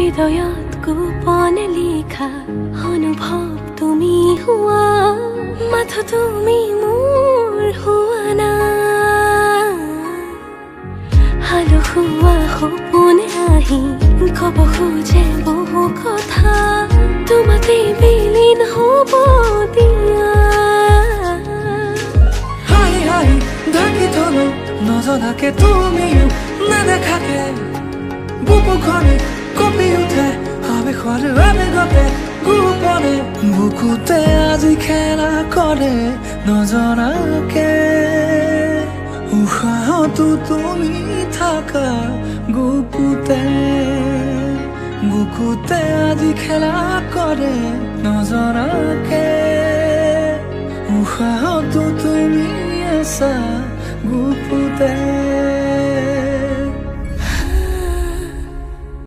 হৃদয়ত গোপনে লিখা অনুভৱ তুমি হোৱা মাথো তুমি মোৰ হোৱা না হালুৱা সপোনে আহি কব খোজে বহু কথা তোমাতে বিলীন হ'ব দিয়া হাই হাই ঢাকি থলো নজনাকে তুমিও নেদেখাকে বুকুখনে কঁপি উঠে আবেশৰ আবেগতে গোপনে বুকুতে আজি খেলা কৰে নজনাকে উশাহতো তুমি থাকা বুকুতে আজি খেলা কৰে নজনাকে উশাহতো তুমি আছা বুকুতে